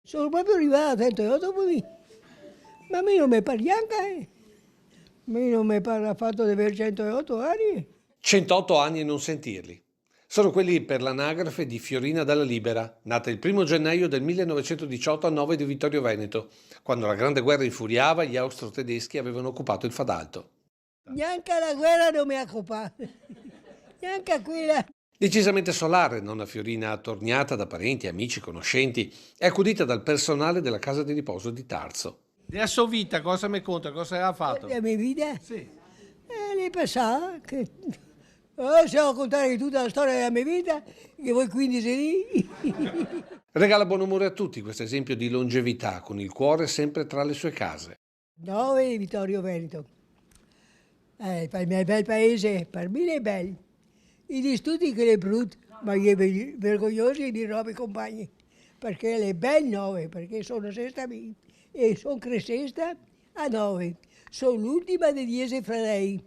Sono proprio arrivato a 108 qui. Ma a me non mi pare neanche. A me non mi pare affatto di avere 108 anni. 108 anni e non sentirli. Sono quelli per l'anagrafe di Fiorina Dalla Libera, nata il 1° gennaio del 1918 a Nove di Vittorio Veneto, quando la Grande Guerra infuriava e gli austro-tedeschi avevano occupato il Fadalto. Neanche la guerra non mi ha occupato. Neanche a quella. Decisamente solare, nonna Fiorina, attorniata da parenti, amici, conoscenti, è accudita dal personale della casa di riposo di Tarso. Della sua vita cosa mi conta? Cosa ha fatto? La mia vita? Sì. Lei pensava che... se devo contare tutta la storia della mia vita, che voi 15 lì. Regala buon umore a tutti questo esempio di longevità, con il cuore sempre tra le sue case. 9 di Vittorio Veneto. Per me è bel paese, per me è bello. I studi che è brutto, ma io vergognosi di nuovi compagni, perché è bel 9, perché sono sesta e sono crescesta a 9. Sono l'ultima di 10 fratelli.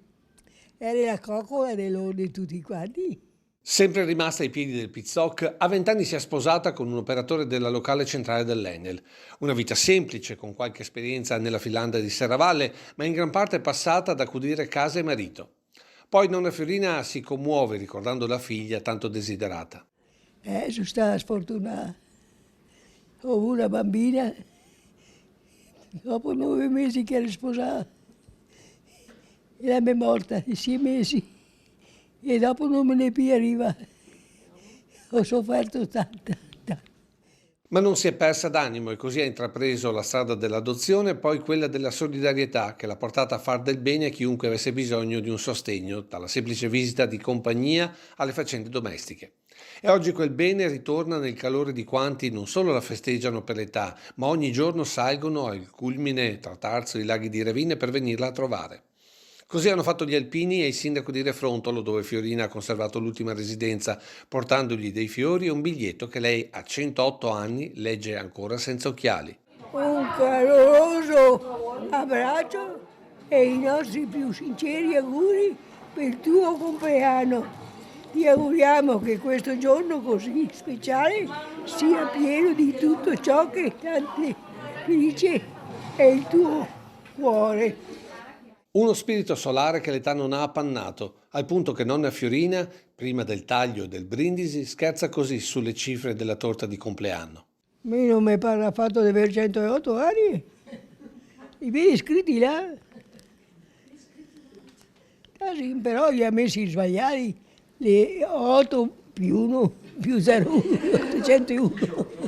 Era la coccola di tutti quanti. Sempre rimasta ai piedi del Pizzoc, a 20 anni si è sposata con un operatore della locale centrale dell'Enel. Una vita semplice, con qualche esperienza nella Finlandia di Serravalle, ma in gran parte passata ad accudire casa e marito. Poi nonna Fiorina si commuove ricordando la figlia tanto desiderata. Sono stata sfortunata. Ho avuto una bambina, dopo 9 mesi che ero sposata, e la mia è morta in 6 mesi, e dopo non me ne più arriva. Ho sofferto tanto. Ma non si è persa d'animo e così ha intrapreso la strada dell'adozione e poi quella della solidarietà che l'ha portata a far del bene a chiunque avesse bisogno di un sostegno, dalla semplice visita di compagnia alle faccende domestiche. E oggi quel bene ritorna nel calore di quanti non solo la festeggiano per l'età, ma ogni giorno salgono al culmine tra Tarso e i laghi di Ravine per venirla a trovare. Così hanno fatto gli alpini e il sindaco di Refrontolo, dove Fiorina ha conservato l'ultima residenza, portandogli dei fiori e un biglietto che lei a 108 anni legge ancora senza occhiali. Un caloroso abbraccio e i nostri più sinceri auguri per il tuo compleanno. Ti auguriamo che questo giorno così speciale sia pieno di tutto ciò che tanto felice è il tuo cuore. Uno spirito solare che l'età non ha appannato, al punto che nonna Fiorina, prima del taglio e del brindisi, scherza così sulle cifre della torta di compleanno. A me non mi pare affatto di avere 108 anni. I vedi scritti là? Ah, sì, però li ha messi sbagliati, le 8 più 1 più 0, 801.